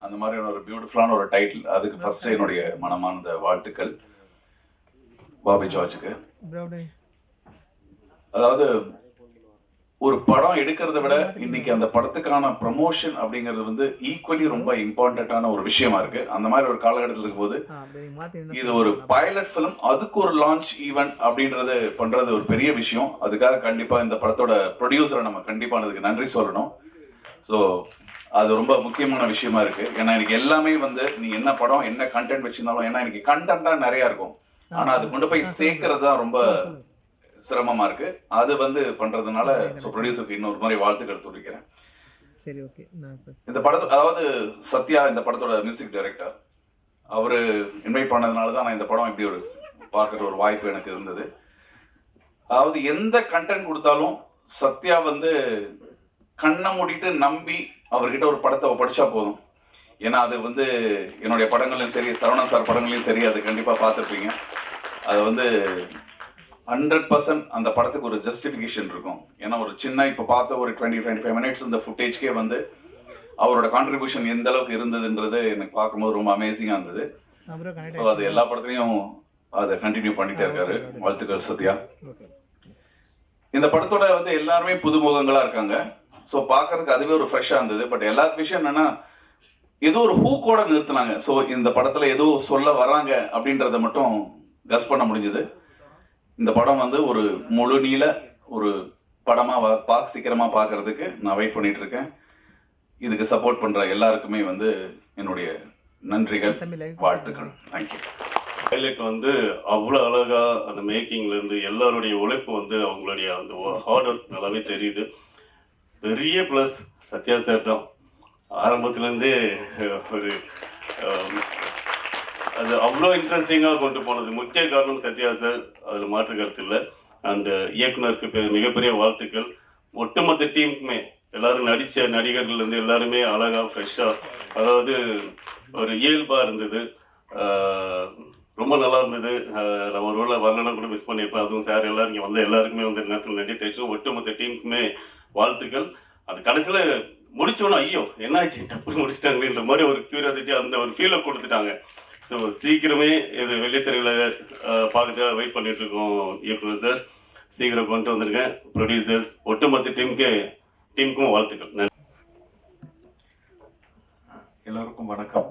அந்த மாதிரியான ஒரு பியூட்டிஃபுல்லான ஒரு டைட்டில். அதுக்கு ஃபர்ஸ்ட் என்னுடைய மனமார்ந்த வாழ்த்துக்கள் பாபி ஜார்ஜுக்கு. அதாவது ஒரு படம் எடுக்கிறத விட இன்னைக்கு அந்த படத்துக்கான ப்ரமோஷன் அப்படிங்கிறது வந்து ஈக்குவலி ரொம்ப இம்பார்ட்டன்டான ஒரு விஷயமா இருக்கு. அந்த மாதிரி ஒரு காலகட்டத்தில் இருக்கும்போது இது ஒரு பைலட் ஃபிலிம், அதுக்கு ஒரு லான்ச் ஈவெண்ட் அப்படின்றது பண்றது ஒரு பெரிய விஷயம். அதுக்காக கண்டிப்பா இந்த படத்தோட ப்ரொடியூசரை நம்ம கண்டிப்பா அதுக்கு நன்றி சொல்லணும். ஸோ அது ரொம்ப முக்கியமான விஷயமா இருக்கு. ஏன்னா எனக்கு எல்லாமே வந்து நீ என்ன படம் என்ன கண்டென்ட் வச்சிருந்தாலும், ஏன்னா எனக்கு கண்டென்ட்டா நிறைய இருக்கும், ஆனா அது கொண்டு போய் சேர்க்கறது தான் ரொம்ப சிரமமா இருக்கு. அது வந்து பண்றதுனால ப்ரொடியூசருக்கு இன்னொரு மாதிரி வாழ்த்துக்கள் தெரிவிக்கிறேன். சரி, ஓகே. இந்த படத்தை அதாவது சத்யா இந்த படத்தோட மியூசிக் டைரக்டர், அவரு இன்வைட் பண்ணதுனால தான் நான் இந்த படம் இப்படி ஒரு பார்க்குற ஒரு வாய்ப்பு எனக்கு இருந்தது. அதாவது எந்த கண்டென்ட் கொடுத்தாலும் சத்யா வந்து கண்ணை மூடிட்டு நம்பி அவர்கிட்ட ஒரு படத்தை படிச்சா போதும். ஏன்னா அது வந்து என்னுடைய படங்களையும் சரி, சரவணன் சார் படங்களையும் சரி, அது கண்டிப்பா பார்த்துருப்பீங்க. அது வந்து 100% அந்த படத்துக்கு ஒரு ஜஸ்டிஃபிகேஷன் இருக்கும். ஏன்னா ஒரு சின்ன இப்போ பார்த்த ஒரு 20-25 மினிட்ஸ் இந்த ஃபுட்டேஜ்க்கே வந்து அவரோட கான்ட்ரிபியூஷன் எந்த அளவுக்கு இருந்ததுன்றது எனக்கு பார்க்கும்போது ரொம்ப அமேசிங்காக இருந்தது. ஸோ அது எல்லா படத்துலையும் அதை கண்டினியூ பண்ணிட்டே இருக்காரு. வாழ்த்துக்கள் சத்யா. இந்த படத்தோட வந்து எல்லாருமே புதுமுகங்களா இருக்காங்க. ஸோ பார்க்கறதுக்கு அதுவே ஒரு ஃப்ரெஷ்ஷாக இருந்தது. பட் எல்லா விஷயம் என்னன்னா ஏதோ ஒரு ஹூக்கோட நிறுத்தினாங்க. ஸோ இந்த படத்தில் ஏதோ சொல்ல வராங்க அப்படின்றத மட்டும் கஸ் பண்ண முடிஞ்சது. இந்த படம் வந்து ஒரு முழு நீள ஒரு படமா சீக்கிரமா பார்க்கறதுக்கு நான் வெயிட் பண்ணிட்டு இருக்கேன். இதுக்கு சப்போர்ட் பண்ற எல்லாருக்குமே வந்து என்னுடைய நன்றிகள், வாழ்த்துக்கள். தேங்க்யூ. ஹைலைட் வந்து அவ்வளோ அழகா அந்த மேக்கிங்ல இருந்து எல்லாருடைய உழைப்பு வந்து அவங்களுடைய அந்த ஹார்ட் ஒர்க் நல்லாவே தெரியுது. பெரிய ப்ளஸ் சத்யா சார் தான். ஆரம்பத்துலேருந்தே ஒரு அது அவ்வளோ இன்ட்ரெஸ்டிங்காக கொண்டு போனது முக்கிய காரணம் சத்யா சார், அதில் மாற்று கருத்து இல்லை. அண்டு இயக்குனருக்கு மிகப்பெரிய வாழ்த்துக்கள். ஒட்டுமொத்த டீமுக்குமே எல்லாரும் நடித்த நடிகர்கள்லேருந்து எல்லாருமே அழகாக ஃப்ரெஷ்ஷாக, அதாவது ஒரு இயல்பாக இருந்தது. ரொம்ப நல்லா இருந்தது. நம்ம ஒரு வேளை வரலன்னா கூட மிஸ் பண்ணியிருப்பேன். அதுவும் சார் எல்லாரும் இங்கே வந்து எல்லாருக்குமே வந்து நேரத்தில் நன்றி தெரிவிச்சு ஒட்டுமொத்த டீமுக்குமே வாழ்த்துக்கள். அது கடைசியில் முடிச்சோன்னா ஐயோ என்னாச்சு டப்பு முடிச்சிட்டாங்கன்ற மாதிரி ஒரு கியூரியாசிட்டி, அந்த ஒரு ஃபீலை கொடுத்துட்டாங்க. ஸோ சீக்கிரமே இது வெள்ளித்திரையில் பார்க்க வெயிட் பண்ணிட்டு இருக்கோம் இயக்குனர் சார். சீக்கிரம் கொண்டு வந்திருக்கேன். ப்ரொடியூசர்ஸ் ஒட்டுமொத்த டீமுக்கும் வாழ்த்துக்கள். நன்றி. எல்லோருக்கும் வணக்கம்.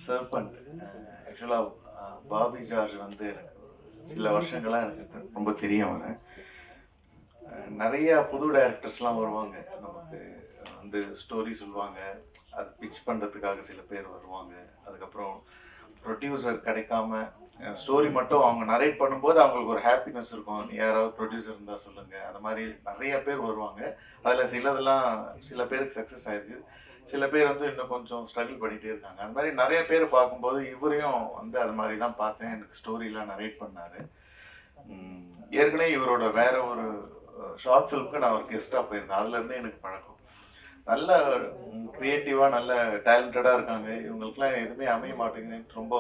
சர்பண்ட் ஆக்சுவலாக பாபி ஜார்ஜ் வந்து எனக்கு சில வருஷங்களாக எனக்கு ரொம்ப தெரிய வரேன். நிறைய புது டைரக்டர்ஸ்லாம் வருவாங்க, நமக்கு வந்து ஸ்டோரி சொல்லுவாங்க, அது பிச் பண்ணுறதுக்காக சில பேர் வருவாங்க. அதுக்கப்புறம் ப்ரொடியூசர் கிடைக்காம ஸ்டோரி மட்டும் அவங்க நரேட் பண்ணும்போது அவங்களுக்கு ஒரு ஹாப்பினஸ் இருக்கும், யாராவது ப்ரொடியூசர் இருந்தால் சொல்லுங்கள், அந்த மாதிரி நிறைய பேர் வருவாங்க. அதில் சில பேருக்கு சக்ஸஸ் ஆயிருக்கு, சில பேர் வந்து இன்னும் கொஞ்சம் ஸ்ட்ரகிள் பண்ணிகிட்டே இருக்காங்க. அந்த மாதிரி நிறைய பேர் பார்க்கும்போது இவரையும் வந்து அது மாதிரி தான் பார்த்தேன். எனக்கு ஸ்டோரிலாம் நரேட் பண்ணார். ஏற்கனவே இவரோட வேற ஒரு ஷார்ட் ஃபிலிமுக்கு நான் ஒரு கெஸ்ட்டாக போயிருந்தேன். அதுலேருந்தே எனக்கு பழக்கம். நல்ல க்ரியேட்டிவாக நல்ல டேலண்டடாக இருக்காங்க. இவங்களுக்குலாம் எதுவுமே அமைய மாட்டேங்குதுன்னு ரொம்ப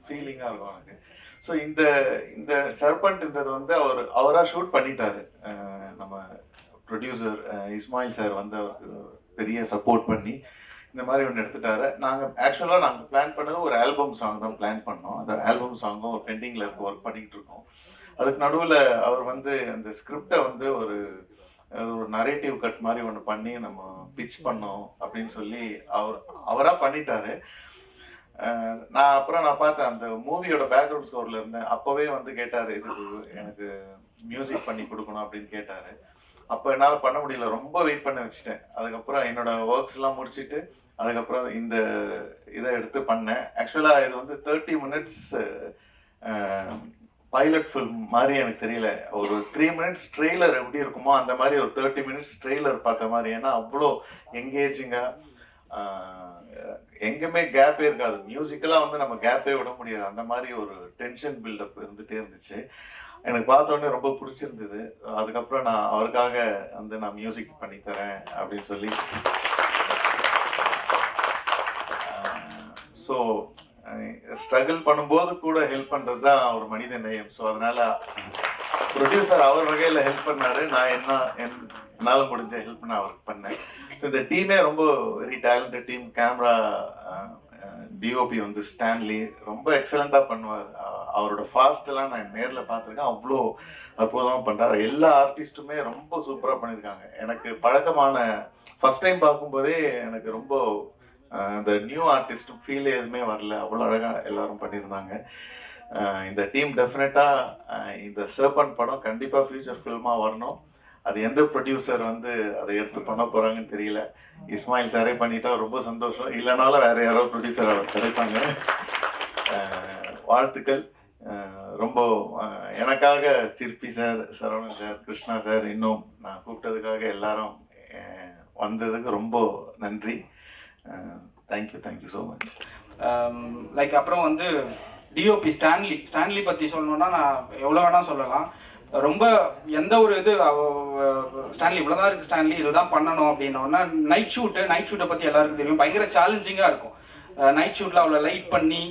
ஃபீலிங்காக இருக்கும் எனக்கு. ஸோ இந்த சர்பண்ட்ன்றது வந்து அவராக ஷூட் பண்ணிட்டாரு. நம்ம ப்ரொடியூசர் இஸ்மாயில் சார் வந்து அவருக்கு பெரிய சப்போர்ட் பண்ணி இந்த மாதிரி ஒன்று எடுத்துட்டாரு. நாங்கள் பிளான் பண்ணது ஒரு ஆல்பம் சாங் தான் பிளான் பண்ணோம். அந்த ஆல்பம் சாங்கும் ஒரு பெண்டிங்கில் இருக்க ஒர்க் பண்ணிக்கிட்டு இருக்கோம். அதுக்கு நடுவில் அவர் வந்து அந்த ஸ்கிரிப்டை வந்து ஒரு நரேட்டிவ் கட் மாதிரி ஒன்று பண்ணி நம்ம பிச் பண்ணோம் அப்படின்னு சொல்லி அவராக பண்ணிட்டாரு. நான் பார்த்தேன் அந்த மூவியோட பேக்ரவுண்ட் ஸ்கோர்ல இருந்தேன். அப்போவே வந்து கேட்டார், இதுக்கு எனக்கு மியூசிக் பண்ணி கொடுக்கணும் அப்படின்னு கேட்டார். அப்போ என்னால் பண்ண முடியல, ரொம்ப வெயிட் பண்ண வச்சுட்டேன். அதுக்கப்புறம் என்னோட ஒர்க்ஸ் எல்லாம் முடிச்சுட்டு அதுக்கப்புறம் இந்த இதை எடுத்து பண்ணேன். ஆக்சுவலாக இது வந்து 30 மினிட்ஸ் பைலட் ஃபில்ம் மாதிரி எனக்கு தெரியல. ஒரு 3 மினிட்ஸ் ட்ரெய்லர் எப்படி இருக்குமோ அந்த மாதிரி ஒரு 30 மினிட்ஸ் ட்ரெய்லர் பார்த்த மாதிரி. ஏன்னா அவ்வளோ எங்கேஜிங்காக, எங்கேயுமே கேப்பே இருக்காது. மியூசிக்கெல்லாம் வந்து நம்ம கேப்பே விட முடியாது, அந்த மாதிரி ஒரு டென்ஷன் பில்டப் இருந்துகிட்டே இருந்துச்சு. எனக்கு பார்த்தோன்னே ரொம்ப பிடிச்சிருந்தது. அதுக்கப்புறம் நான் அவருக்காக வந்து நான் மியூசிக் பண்ணித்தரேன் அப்படின்னு சொல்லி ஸோ ஸ்ட்ரகிள் பண்ணும்போது கூட ஹெல்ப் பண்ணுறது தான் ஒரு மனித நேயம். ஸோ அதனால ப்ரொடியூசர் அவர் வகையில் ஹெல்ப் பண்ணாரு. நான் என்னால் முடிஞ்ச ஹெல்ப் நான் அவருக்கு பண்ணேன். ஸோ இந்த டீமே ரொம்ப very talented team. Camera DOP வந்து ஸ்டான்லி ரொம்ப எக்ஸலண்ட்டாக பண்ணுவார். அவரோட ஃபாஸ்ட்டெல்லாம் நான் நேரில் பார்த்துருக்கேன். அவ்வளோ அற்புதமாக பண்ணுறாரு. எல்லா ஆர்டிஸ்ட்டுமே ரொம்ப சூப்பராக பண்ணியிருக்காங்க. எனக்கு பழக்கமான ஃபஸ்ட் டைம் பார்க்கும்போதே எனக்கு ரொம்ப இந்த நியூ ஆர்டிஸ்ட் ஃபீல் எதுவுமே வரல. அவ்வளோ அழகாக எல்லாரும் பண்ணியிருந்தாங்க. இந்த டீம் டெஃபினட்டாக இந்த சர்பன்ட் படம் கண்டிப்பாக ஃபியூச்சர் ஃபில்மாக வரணும். அது எந்த ப்ரொடியூசர் வந்து அதை எடுத்து பண்ண போகிறாங்கன்னு தெரியல. இஸ்மாயில் சாரே பண்ணிட்டா ரொம்ப சந்தோஷம். இல்லைனாலும் வேறு யாரோ ப்ரொடியூசர் அவர் கிடைப்பாங்க. வாழ்த்துக்கள். ரொம்ப எனக்காக சிற்பி sir, Saravanan sir, Krishna sir, இன்னும் நான் கூப்பிட்டதுக்காக எல்லாரும் வந்ததுக்கு ரொம்ப நன்றி. Thank you so much. லைக் அப்புறம் வந்து டிஓபி ஸ்டான்லி பற்றி சொல்லணுன்னா நான் எவ்வளோ வேணால் சொல்லலாம். ரொம்ப எந்த ஒரு இது ஸ்டான்லி இவ்வளோதான் இருக்குது, ஸ்டான்லி இதுதான் பண்ணணும் அப்படின்னோன்னா நைட் ஷூட்டை பற்றி எல்லாருக்கும் தெரியும். பயங்கர சேலஞ்சிங்காக இருக்கும். நைட் ஷூட்டில் அவ்வளோ லைட் பண்ணி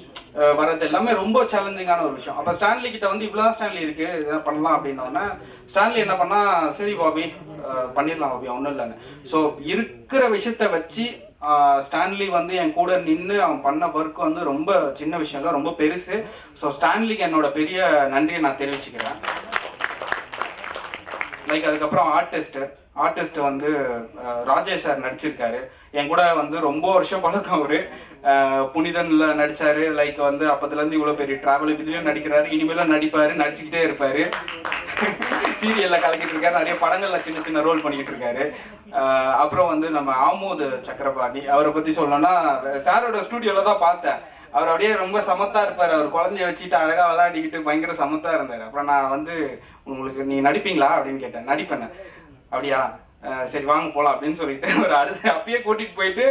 வர்றது எல்லாமே ரொம்ப சேலஞ்சிங்கான ஒரு விஷயம். அப்போ ஸ்டான்லி கிட்ட வந்து இவ்வளோதான் ஸ்டான்லி இருக்குது, இதான் பண்ணலாம் அப்படின்னோடனே ஸ்டான்லி என்ன பண்ணால், சரி பாபி பண்ணிடலாம் பாபி, ஒன்றும் இல்லைன்னு. ஸோ இருக்கிற விஷயத்த வச்சு ஸ்டான்லி வந்து என் கூட நின்று அவன் பண்ண ஒர்க் வந்து ரொம்ப சின்ன விஷயம் இல்லை, ரொம்ப பெருசு. ஸோ ஸ்டான்லிக்கு என்னோட பெரிய நன்றியை நான் தெரிவிச்சுக்கிறேன். லைக் அதுக்கப்புறம் ஆர்டிஸ்ட் வந்து ராஜேஷ் சார் நடிச்சிருக்காரு. என் கூட வந்து ரொம்ப வருஷம் பழக்கம். அவரு புனிதன்ல நடிச்சாரு. லைக் வந்து அப்பத்துலேருந்து இவ்வளோ பெரிய டிராவல் இதுலேயும் நடிக்கிறாரு, இனிமேலும் நடிச்சுக்கிட்டே இருப்பாரு. சீரியல்ல கலக்கிட்டு இருக்காரு, நிறைய படங்கள்ல சின்ன ரோல் பண்ணிக்கிட்டு இருக்காரு. அப்புறம் வந்து நம்ம ஆமோத் சக்கரபாணி, அவரை பத்தி சொல்லணும்னா சாரோட ஸ்டூடியோல தான் பார்த்தேன். அவர் அப்படியே ரொம்ப சமத்தா இருப்பார். அவர் குழந்தைய வச்சுட்டு அழகா விளையாடிக்கிட்டு பயங்கர சமத்தா இருந்தார். அப்புறம் நான் வந்து உங்களுக்கு நீ நடிப்பீங்களா அப்படின்னு கேட்டேன். நடிப்பேன். அப்படியா, சரி வாங்க போகலாம் அப்படின்னு சொல்லிட்டு ஒரு அப்பயே கூட்டிகிட்டு போயிட்டு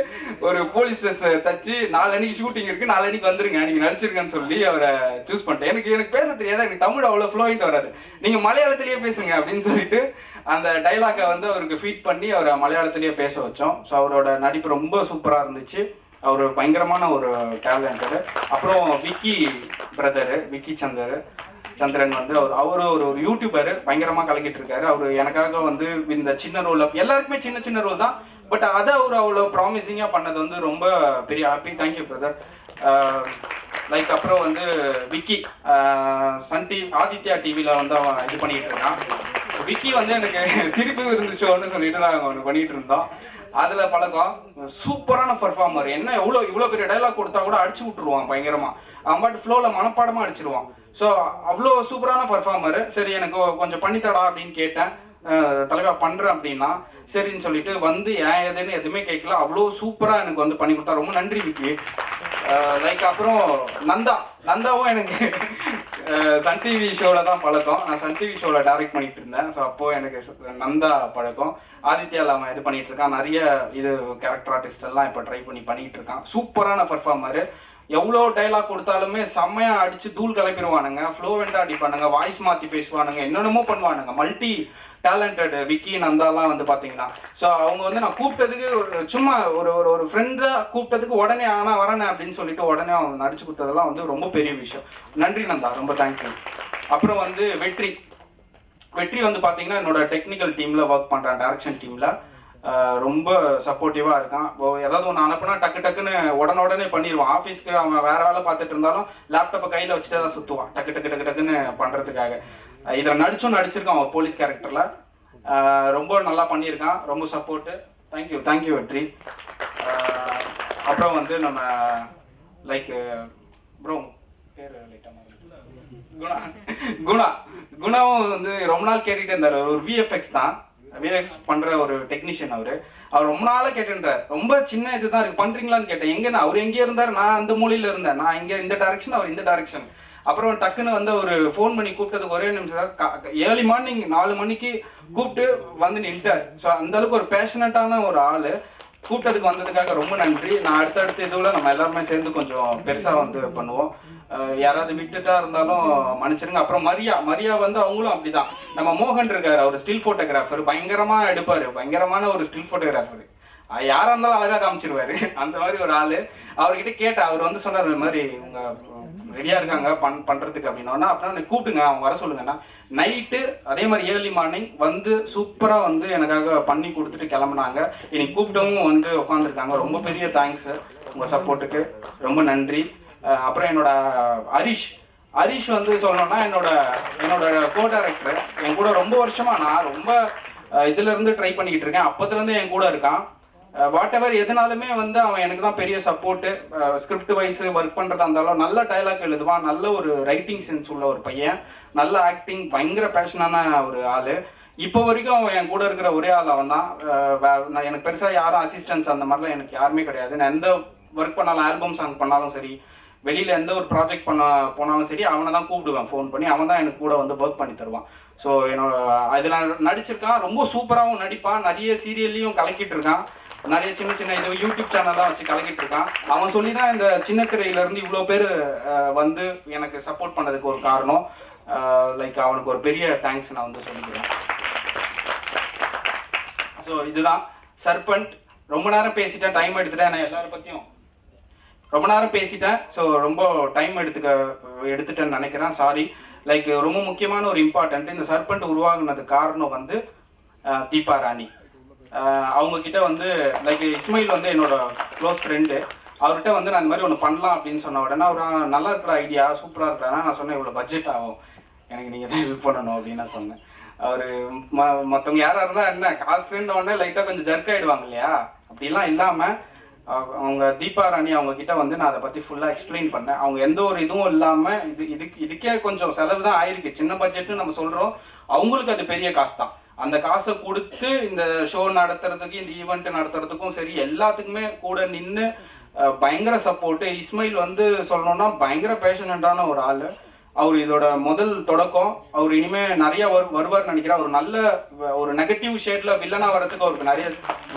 ஒரு போலீஸ் ட்ரெஸ் தச்சு 4 அன்னைக்கு ஷூட்டிங் இருக்குது, 4 அன்னைக்கு வந்துருங்க, நீங்கள் நடிச்சிருக்கேன்னு சொல்லி அவரை சூஸ் பண்ணிட்டேன். எனக்கு பேச தெரியாது, எனக்கு தமிழ் அவ்வளோ ஃப்ளோயிண்ட் வராது, நீங்கள் மலையாளத்திலேயே பேசுங்க அப்படின்னு சொல்லிட்டு அந்த டைலாக்கை வந்து அவருக்கு ஃபீட் பண்ணி அவரை மலையாளத்திலேயே பேச வச்சோம். ஸோ அவரோட நடிப்பு ரொம்ப சூப்பராக இருந்துச்சு. அவர் பயங்கரமான ஒரு டேலண்டடு. அப்புறம் விக்கி சந்திரன் வந்து அவர் ஒரு யூடியூபர், பயங்கரமாக கலக்கிட்டு இருக்காரு. அவர் எனக்காக வந்து இந்த சின்ன ரோல், எல்லாருக்குமே சின்ன ரோல் தான், பட் அதை அவர் அவ்வளோ ப்ராமிசிங்காக பண்ணது வந்து ரொம்ப பெரிய ஹாப்பி. Thank you brother. லைக் அப்புறம் வந்து விக்கி சன் டிவி ஆதித்யா டிவியில் வந்து அவன் இது பண்ணிகிட்டு இருக்கான். விக்கி வந்து எனக்கு சிரிப்பு விருந்து ஷோன்னு சொல்லிட்டு நாங்கள் ஒன்று பண்ணிகிட்டு இருந்தோம். அதில் பழக்கம். சூப்பரான பர்ஃபார்மர். என்ன இவ்வளோ பெரிய டைலாக் கொடுத்தா கூட அடிச்சு விட்டுருவான் பயங்கரமாக. அவன் பாட்டு ஃப்ளோவில் மனப்பாடமாக அடிச்சிருவான். ஸோ அவ்வளோ சூப்பரான பர்ஃபார்மரு. சரி எனக்கு கொஞ்சம் பண்ணித்தடா அப்படின்னு கேட்டேன். தலைவா பண்ணுறேன் அப்படின்னா சரின்னு சொல்லிட்டு வந்து ஏன் எதுன்னு எதுவுமே கேட்கல, அவ்வளோ சூப்பராக எனக்கு வந்து பண்ணி கொடுத்தா. ரொம்ப நன்றி விக்கி. லைக் அப்புறம் நந்தாவும் எனக்கு சன் டிவி ஷோவில் தான் பழக்கம். நான் சன் டிவி ஷோவில் டைரக்ட் பண்ணிட்டு இருந்தேன். ஸோ அப்போது எனக்கு நந்தா பழக்கம். ஆதித்யாவில் அவன் இது பண்ணிகிட்டு இருக்கான். நிறைய இது கேரக்டர் ஆர்டிஸ்ட் எல்லாம் இப்போ ட்ரை பண்ணிகிட்டு இருக்கான். சூப்பரான பர்ஃபார்மரு. எவ்வளோ டைலாக் கொடுத்தாலுமே செம்மையாக அடித்து தூள் கிளப்பிடுவானுங்க. ஃப்ளோவெண்ட்டாக அடிப்பானுங்க, வாய்ஸ் மாற்றி பேசுவானுங்க, என்னென்னமோ பண்ணுவானுங்க. மல்டி டேலண்டட் விக்கி நந்தாலாம் வந்து பார்த்தீங்கன்னா. ஸோ அவங்க வந்து நான் கூப்பிட்டதுக்கு சும்மா ஒரு ஃப்ரெண்டாக கூப்பிட்டதுக்கு உடனே வரேன் அப்படின்னு சொல்லிட்டு உடனே அவங்க நடிச்சு கொடுத்ததெல்லாம் வந்து ரொம்ப பெரிய விஷயம். நன்றி நந்தா, ரொம்ப தேங்க்யூ. அப்புறம் வந்து வெற்றி வந்து பார்த்தீங்கன்னா என்னோட டெக்னிக்கல் டீமில் ஒர்க் பண்ணுறேன், டைரக்ஷன் டீமில். ரொம்ப சப்போர்ட்டிவாக இருக்கான். ஏதாவது ஒன்று அனுப்புனா டக்குன்னு உடனே பண்ணிடுவான். ஆஃபீஸ்க்கு அவன் வேறு வேலை பார்த்துட்டு இருந்தாலும் லேப்டாப்பை கையில் வச்சுட்டு தான் சுற்றுவான் டக்குன்னு பண்ணுறதுக்காக. இதில் நடிச்சிருக்கான் அவன் போலீஸ் கேரக்டரில். ரொம்ப நல்லா பண்ணியிருக்கான். ரொம்ப சப்போர்ட்டு. தேங்க்யூ வெற்றி. அப்புறம் வந்து நம்ம லைக் ப்ரோ பேர் குணாவும் வந்து ரொம்ப நாள் கேட்டுகிட்டே இருந்தார். ஒரு விஎஃப்எக்ஸ் பண்ணுற ஒரு டெக்னீஷியன். அவர் ரொம்ப நாளாக கேட்டுன்றார். ரொம்ப சின்ன இதுதான் இருக்குது, பண்ணுறீங்களான்னு கேட்டேன். எங்கேண்ணா அவர் எங்கேயே இருந்தார், நான் அந்த மூலையில் இருந்தேன், நான் இங்கே இந்த டைரக்ஷன், அவர் இந்த டைரக்ஷன். அப்புறம் டக்குன்னு வந்து ஒரு ஃபோன் பண்ணி கூப்பிட்டதுக்கு ஒரே நிமிஷம் ஏர்லி மார்னிங் 4 மணிக்கு கூப்பிட்டு வந்து நின்ட்டார். ஸோ அந்தளவுக்கு ஒரு பேஷனட்டான ஒரு ஆள். கூப்பிட்டதுக்கு வந்ததுக்காக ரொம்ப நன்றி. நான் அடுத்தடுத்த இதுவில் நம்ம எல்லாருமே சேர்ந்து கொஞ்சம் பெருசாக வந்து பண்ணுவோம். யாராவது விட்டுட்டா இருந்தாலும் மன்னிச்சிருங்க. அப்புறம் மரியா வந்து அவங்களும் அப்படிதான். நம்ம மோகன் இருக்காரு, அவர் ஸ்டில் ஃபோட்டோகிராஃபர், பயங்கரமாக எடுப்பார், பயங்கரமான ஒரு ஸ்டில் ஃபோட்டோகிராஃபர். யாரா இருந்தாலும் அழகா காமிச்சிருவாரு. அந்த மாதிரி ஒரு ஆளு. அவர்கிட்ட கேட்டேன், அவர் வந்து சொன்னார் இந்த மாதிரி உங்க ரெடியா இருக்காங்க பண்றதுக்கு அப்படின்னா, அப்படின்னா கூப்பிடுங்க அவங்க வர சொல்லுங்கன்னா நைட்டு அதே மாதிரி ஏர்லி மார்னிங் வந்து சூப்பரா வந்து எனக்காக பண்ணி கொடுத்துட்டு கிளம்புனாங்க. இன்னைக்கு கூப்பிட்டவங்க வந்து உட்காந்துருக்காங்க. ரொம்ப பெரிய தேங்க்ஸ் உங்க சப்போர்ட்டுக்கு, ரொம்ப நன்றி. அப்புறம் என்னோட ஹரிஷ் வந்து சொல்லணும்னா என்னோட கோ டைரக்டர். என் கூட ரொம்ப வருஷமா நான் ரொம்ப இதுல இருந்து ட்ரை பண்ணிக்கிட்டு இருக்கேன். அப்பத்துல இருந்து என் கூட இருக்கான். வாட் எவர் எதுனாலுமே வந்து அவன் எனக்கு தான் பெரிய சப்போர்ட்டு. ஸ்கிரிப்ட் வைஸ் ஒர்க் பண்ணுறதா இருந்தாலும் நல்ல டைலாக் எழுதுவான். நல்ல ஒரு ரைட்டிங் சென்ஸ் உள்ள ஒரு பையன். நல்ல ஆக்டிங், பயங்கர பேஷனான ஒரு ஆள். இப்போ வரைக்கும் அவன் என் கூட இருக்கிற ஒரே ஆள் அவன் தான். நான் எனக்கு பெருசாக யாரும் அசிஸ்டன்ஸ் அந்த மாதிரிலாம் எனக்கு யாருமே கிடையாது. நான் எந்த ஒர்க் பண்ணாலும், ஆல்பம் சாங் பண்ணாலும் சரி, வெளியில் எந்த ஒரு ப்ராஜெக்ட் போனாலும் சரி, அவனை தான் கூப்பிடுவேன் ஃபோன் பண்ணி. அவன் தான் எனக்கு கூட வந்து ஒர்க் பண்ணி தருவான். ஸோ என்னோட அதில் நடிச்சிருக்கான். ரொம்ப சூப்பராகவும் நடிப்பான். நிறைய சீரியல்லையும் கலக்கிட்டு இருக்கான். நிறைய சின்ன சின்ன இது யூடியூப் சேனல்லாம் வச்சு கலக்கிட்டு இருக்கான். அவன் சொல்லி தான் இந்த சின்ன திரையிலேருந்து இவ்வளோ பேர் வந்து எனக்கு சப்போர்ட் பண்ணதுக்கு ஒரு காரணம். லைக் அவனுக்கு ஒரு பெரிய தேங்க்ஸ் நான் வந்து சொல்லிக்கிறேன். ஸோ இதுதான் சர்பண்ட். ரொம்ப நேரம் பேசிட்டேன், டைம் எடுத்துட்டேன். நான் எல்லாரும் பற்றியும் ரொம்ப நேரம் பேசிட்டேன். ஸோ ரொம்ப டைம் எடுத்துட்டேன்னு நினைக்கிறேன். சாரி. லைக் ரொம்ப முக்கியமான ஒரு இம்பார்ட்டன்ட், இந்த சர்பண்ட் உருவாகுனது காரணம் வந்து தீபா ராணி. அவங்க கிட்ட வந்து லைக் இஸ்மாயில் வந்து என்னோட க்ளோஸ் ஃப்ரெண்டு. அவர்கிட்ட வந்து நான் இந்த மாதிரி ஒன்று பண்ணலாம் அப்படின்னு சொன்ன உடனே அவர் நல்லா இருக்கிற ஐடியா, சூப்பராக இருக்கிறானா. நான் சொன்னேன் இவ்வளோ பட்ஜெட் ஆகும், எனக்கு நீங்கள் தான் ஹெல்ப் பண்ணணும் அப்படின்னு நான் சொன்னேன். அவர் மற்றவங்க யாராக இருந்தால் என்ன காசுன்ற உடனே லைட்டாக கொஞ்சம் ஜர்க் ஆகிடுவாங்க இல்லையா, அப்படிலாம் இல்லாமல் அவங்க தீபா ராணி அவங்க கிட்ட வந்து நான் அதை பற்றி ஃபுல்லாக எக்ஸ்பிளைன் பண்ணேன். அவங்க எந்த ஒரு இதுவும் இல்லாமல் இதுக்கே கொஞ்சம் செலவு தான் ஆயிருக்கு. சின்ன பட்ஜெட்னு நம்ம சொல்கிறோம், அவங்களுக்கு அது பெரிய காசு தான். அந்த காசை கொடுத்து இந்த ஷோ நடத்துறதுக்கு, இந்த ஈவெண்ட் நடத்துறதுக்கும் சரி, எல்லாத்துக்குமே கூட நின்று பயங்கர சப்போர்ட்டு. இஸ்மாயில் வந்து சொல்லணும்னா பயங்கர பேஷனண்டான ஒரு ஆள். அவர் இதோட முதல் தொடக்கம். அவர் இனிமேல் நிறைய வருவார் நினைக்கிறேன். அவர் நல்ல ஒரு நெகட்டிவ் ஷேட்ல வில்லனா வரதுக்கு அவருக்கு நிறைய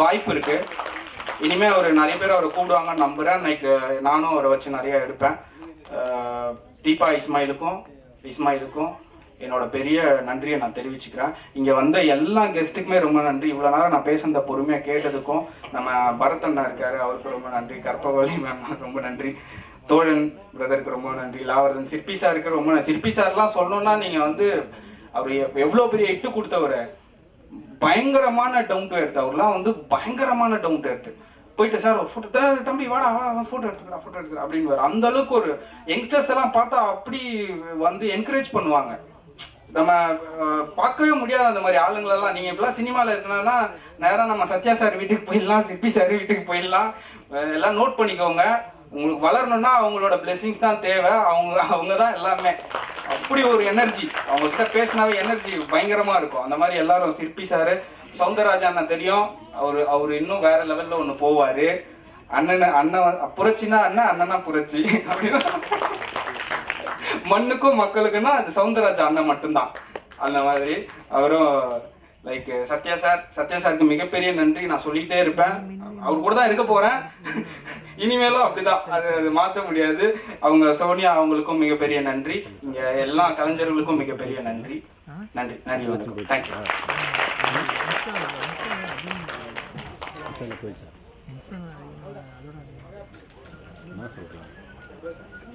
வாய்ப்பு இருக்கு. இனிமேல் அவர் நிறைய பேர் அவரை கூப்பிடுவாங்கன்னு நம்புகிறேன். லைக் நானும் அவரை வச்சு நிறைய எடுப்பேன். தீபா இஸ்மாயிலுக்கும் என்னோட பெரிய நன்றியை நான் தெரிவிச்சுக்கிறேன். இங்கே வந்த எல்லா கெஸ்ட்டுக்குமே ரொம்ப நன்றி. இவ்வளோ நேரம் நான் பேசுனத பொறுமையாக கேட்டதுக்கும். நம்ம பரத் இருக்காரு, அவருக்கு ரொம்ப நன்றி. கற்பகவதி மேம் ரொம்ப நன்றி. தோழன் பிரதருக்கு ரொம்ப நன்றி. லாவர்தன் சிற்பி சாருக்கு ரொம்ப நன்றி. சிற்பி சார்லாம் சொல்லணும்னா நீங்கள் வந்து அவர் எவ்வளோ பெரிய இட்டு கொடுத்தவர். பயங்கரமான டவுன் டு எர்த். அவர்லாம் வந்து பயங்கரமான டவுன் டு எர்த். போயிட்டு சார் ஒரு ஃபோட்டோ, தம்பி வாடா ஃபோட்டோ எடுத்துக்கிறா அப்படின்னு அந்த அளவுக்கு ஒரு யங்ஸ்டர்ஸ் எல்லாம் பார்த்தா அப்படி வந்து என்கரேஜ் பண்ணுவாங்க. நம்ம பார்க்கவே முடியாது அந்த மாதிரி ஆளுங்களெல்லாம். நீங்கள் இப்பெல்லாம் சினிமாவில் இருக்கணும்னா நேராக நம்ம சத்யா சார் வீட்டுக்கு போயிடலாம், சிற்பி சார் வீட்டுக்கு போயிடலாம். எல்லாம் நோட் பண்ணிக்கோங்க. உங்களுக்கு வளரணும்னா அவங்களோட பிளெஸிங்ஸ் தான் தேவை. அவங்க தான் எல்லாமே. அப்படி ஒரு எனர்ஜி, அவங்ககிட்ட பேசினாவே எனர்ஜி பயங்கரமாக இருக்கும். அந்த மாதிரி எல்லாரும் சிற்பி சார், சௌந்தரராஜா அண்ணன் தெரியும், அவர் இன்னும் வேற லெவலில் ஒன்று போவார். அண்ணன் புரட்சினா அண்ணனா புரட்சி அப்படின்னா மண்ணுக்கும் மக்களுக்குன்னா அது சௌந்தரராஜா அண்ணன் மட்டும்தான். அந்த மாதிரி அவரும் லைக் சத்யா சாருக்கு மிகப்பெரிய நன்றி. நான் சொல்லிக்கிட்டே இருப்பேன். அவர் கூட தான் இருக்க போகிறேன் இனிமேலும். அப்படிதான், அது மாற்ற முடியாது. அவங்க சோனியா அவங்களுக்கும் மிகப்பெரிய நன்றி. இங்கே எல்லா கலைஞர்களுக்கும் மிகப்பெரிய நன்றி. வணக்கம். தேங்க்யூ.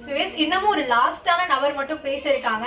சுரேஷ் இன்னமும் ஒரு லாஸ்டான நபர் மட்டும் பேசியிருக்காங்க.